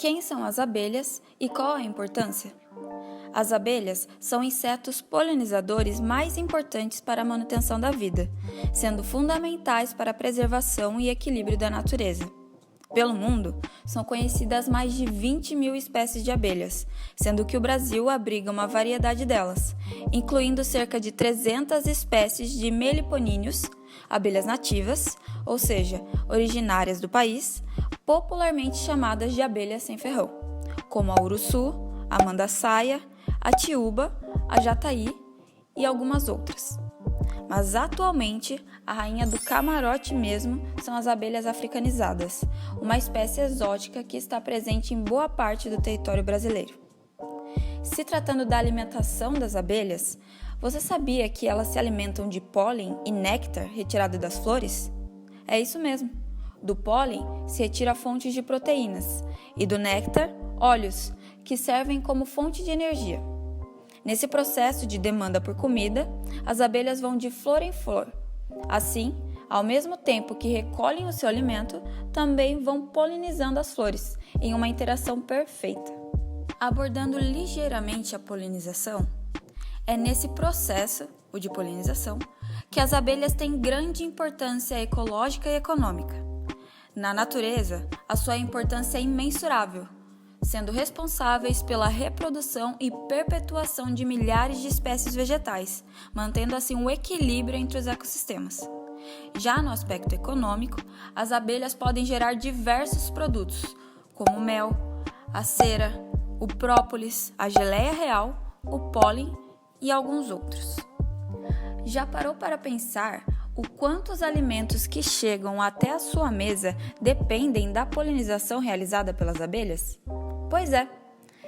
Quem são as abelhas e qual a importância? As abelhas são insetos polinizadores mais importantes para a manutenção da vida, sendo fundamentais para a preservação e equilíbrio da natureza. Pelo mundo, são conhecidas mais de 20 mil espécies de abelhas, sendo que o Brasil abriga uma variedade delas, incluindo cerca de 300 espécies de meliponíneos, abelhas nativas, ou seja, originárias do país, popularmente chamadas de abelhas sem ferrão, como a uruçu, a mandaçaia, a tiúba, a jataí e algumas outras. Mas atualmente, a rainha do camarote mesmo são as abelhas africanizadas, uma espécie exótica que está presente em boa parte do território brasileiro. Se tratando da alimentação das abelhas, você sabia que elas se alimentam de pólen e néctar retirado das flores? É isso mesmo. Do pólen se retira fontes de proteínas e do néctar, óleos, que servem como fonte de energia. Nesse processo de demanda por comida, as abelhas vão de flor em flor. Assim, ao mesmo tempo que recolhem o seu alimento, também vão polinizando as flores, em uma interação perfeita. Abordando ligeiramente a polinização, é nesse processo, o de polinização, que as abelhas têm grande importância ecológica e econômica. Na natureza, a sua importância é imensurável, sendo responsáveis pela reprodução e perpetuação de milhares de espécies vegetais, mantendo assim um equilíbrio entre os ecossistemas. Já no aspecto econômico, as abelhas podem gerar diversos produtos, como o mel, a cera, o própolis, a geleia real, o pólen e alguns outros. Já parou para pensar o quanto os alimentos que chegam até a sua mesa dependem da polinização realizada pelas abelhas? Pois é,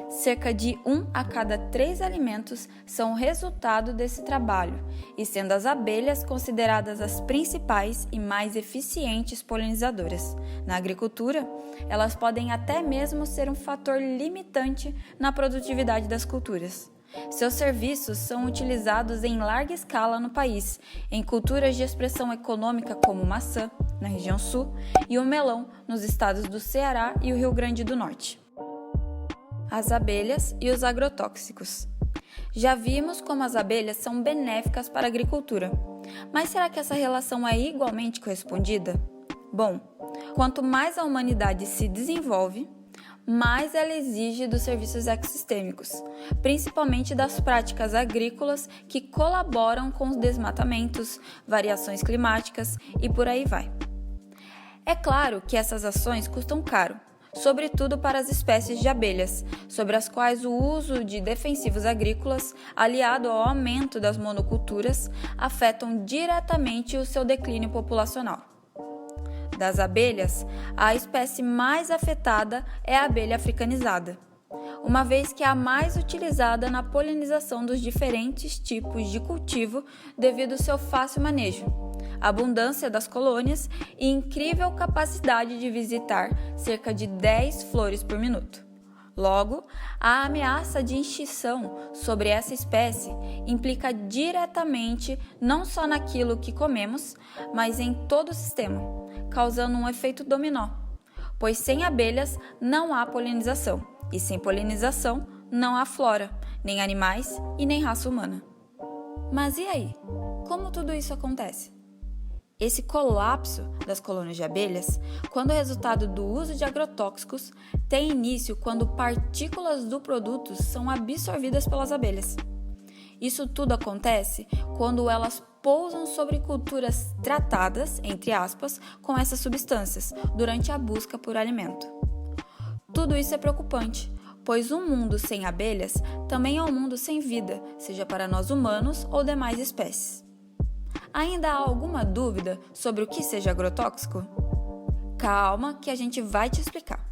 cerca de 1 a cada 3 alimentos são resultado desse trabalho, e sendo as abelhas consideradas as principais e mais eficientes polinizadoras. Na agricultura, elas podem até mesmo ser um fator limitante na produtividade das culturas. Seus serviços são utilizados em larga escala no país, em culturas de expressão econômica como maçã, na região sul, e o melão, nos estados do Ceará e o Rio Grande do Norte. As abelhas e os agrotóxicos. Já vimos como as abelhas são benéficas para a agricultura, mas será que essa relação é igualmente correspondida? Bom, quanto mais a humanidade se desenvolve, mais ela exige dos serviços ecossistêmicos, principalmente das práticas agrícolas que colaboram com os desmatamentos, variações climáticas e por aí vai. É claro que essas ações custam caro, sobretudo para as espécies de abelhas, sobre as quais o uso de defensivos agrícolas, aliado ao aumento das monoculturas, afetam diretamente o seu declínio populacional. Das abelhas, a espécie mais afetada é a abelha africanizada, uma vez que é a mais utilizada na polinização dos diferentes tipos de cultivo devido ao seu fácil manejo, abundância das colônias e incrível capacidade de visitar cerca de 10 flores por minuto. Logo, a ameaça de extinção sobre essa espécie implica diretamente não só naquilo que comemos, mas em todo o sistema, causando um efeito dominó, pois sem abelhas não há polinização, e sem polinização não há flora, nem animais e nem raça humana. Mas e aí? Como tudo isso acontece? Esse colapso das colônias de abelhas, quando resultado do uso de agrotóxicos, tem início quando partículas do produto são absorvidas pelas abelhas. Isso tudo acontece quando elas pousam sobre culturas tratadas, entre aspas, com essas substâncias, durante a busca por alimento. Tudo isso é preocupante, pois um mundo sem abelhas também é um mundo sem vida, seja para nós humanos ou demais espécies. Ainda há alguma dúvida sobre o que seja agrotóxico? Calma que a gente vai te explicar.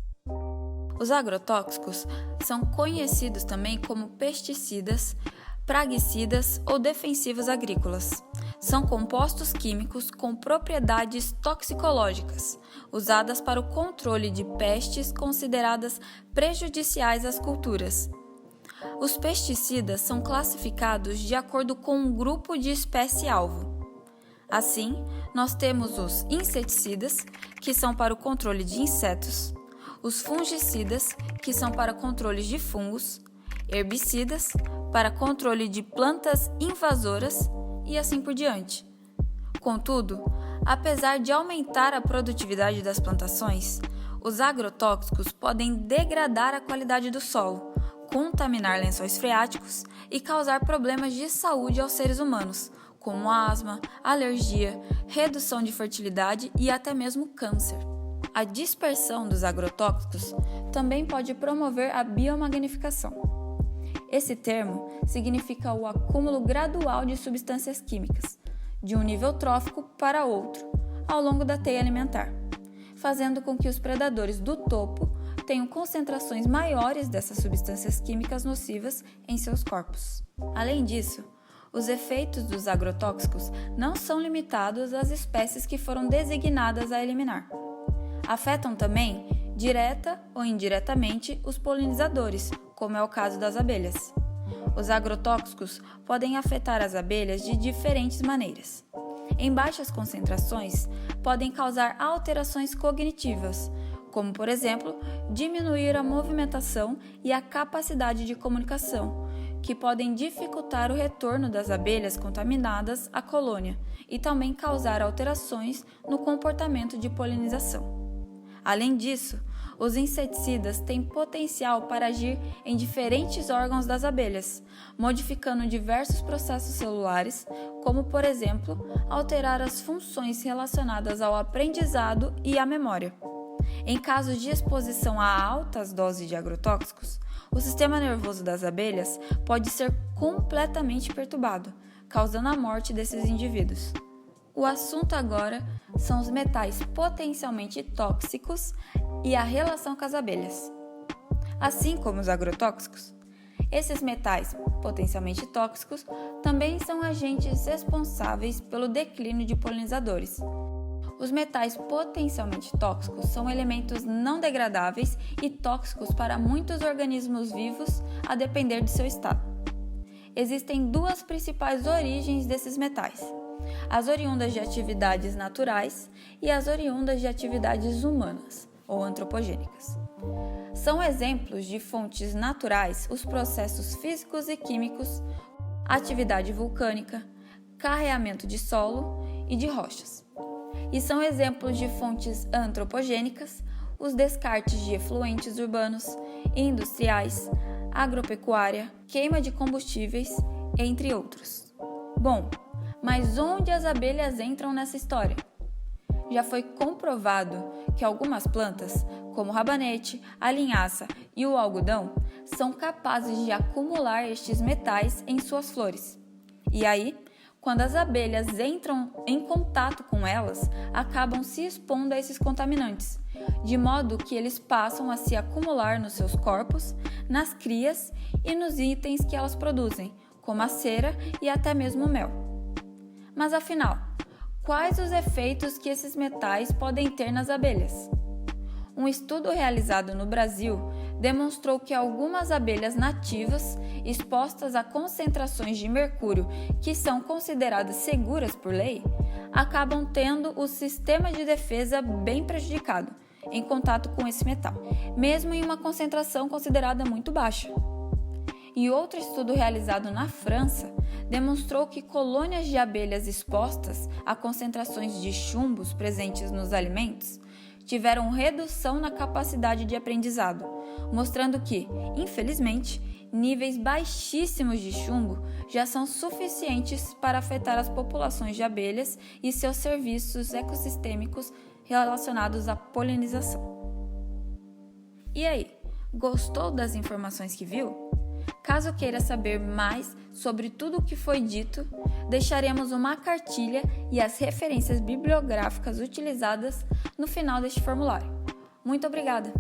Os agrotóxicos são conhecidos também como pesticidas, praguicidas ou defensivos agrícolas. São compostos químicos com propriedades toxicológicas, usadas para o controle de pestes consideradas prejudiciais às culturas. Os pesticidas são classificados de acordo com um grupo de espécie-alvo. Assim, nós temos os inseticidas, que são para o controle de insetos, os fungicidas, que são para controle de fungos, herbicidas, para controle de plantas invasoras e assim por diante. Contudo, apesar de aumentar a produtividade das plantações, os agrotóxicos podem degradar a qualidade do solo, contaminar lençóis freáticos e causar problemas de saúde aos seres humanos, como asma, alergia, redução de fertilidade e até mesmo câncer. A dispersão dos agrotóxicos também pode promover a biomagnificação. Esse termo significa o acúmulo gradual de substâncias químicas, de um nível trófico para outro, ao longo da teia alimentar, fazendo com que os predadores do topo tenham concentrações maiores dessas substâncias químicas nocivas em seus corpos. Além disso, os efeitos dos agrotóxicos não são limitados às espécies que foram designadas a eliminar. Afetam também, direta ou indiretamente, os polinizadores, como é o caso das abelhas. Os agrotóxicos podem afetar as abelhas de diferentes maneiras. Em baixas concentrações, podem causar alterações cognitivas, como, por exemplo, diminuir a movimentação e a capacidade de comunicação, que podem dificultar o retorno das abelhas contaminadas à colônia e também causar alterações no comportamento de polinização. Além disso, os inseticidas têm potencial para agir em diferentes órgãos das abelhas, modificando diversos processos celulares, como, por exemplo, alterar as funções relacionadas ao aprendizado e à memória. Em casos de exposição a altas doses de agrotóxicos, o sistema nervoso das abelhas pode ser completamente perturbado, causando a morte desses indivíduos. O assunto agora são os metais potencialmente tóxicos e a relação com as abelhas. Assim como os agrotóxicos, esses metais potencialmente tóxicos também são agentes responsáveis pelo declínio de polinizadores. Os metais potencialmente tóxicos são elementos não degradáveis e tóxicos para muitos organismos vivos, a depender de seu estado. Existem duas principais origens desses metais: as oriundas de atividades naturais e as oriundas de atividades humanas ou antropogênicas. São exemplos de fontes naturais os processos físicos e químicos, atividade vulcânica, carreamento de solo e de rochas. E são exemplos de fontes antropogênicas os descartes de efluentes urbanos, industriais, agropecuária, queima de combustíveis, entre outros. Bom, mas onde as abelhas entram nessa história? Já foi comprovado que algumas plantas, como o rabanete, a linhaça e o algodão, são capazes de acumular estes metais em suas flores. E aí, quando as abelhas entram em contato com elas, acabam se expondo a esses contaminantes, de modo que eles passam a se acumular nos seus corpos, nas crias e nos itens que elas produzem, como a cera e até mesmo o mel. Mas afinal, quais os efeitos que esses metais podem ter nas abelhas? Um estudo realizado no Brasil demonstrou que algumas abelhas nativas, expostas a concentrações de mercúrio que são consideradas seguras por lei, acabam tendo o sistema de defesa bem prejudicado em contato com esse metal, mesmo em uma concentração considerada muito baixa. E outro estudo realizado na França demonstrou que colônias de abelhas expostas a concentrações de chumbos presentes nos alimentos tiveram redução na capacidade de aprendizado, mostrando que, infelizmente, níveis baixíssimos de chumbo já são suficientes para afetar as populações de abelhas e seus serviços ecossistêmicos relacionados à polinização. E aí, gostou das informações que viu? Caso queira saber mais sobre tudo o que foi dito, deixaremos uma cartilha e as referências bibliográficas utilizadas no final deste formulário. Muito obrigada!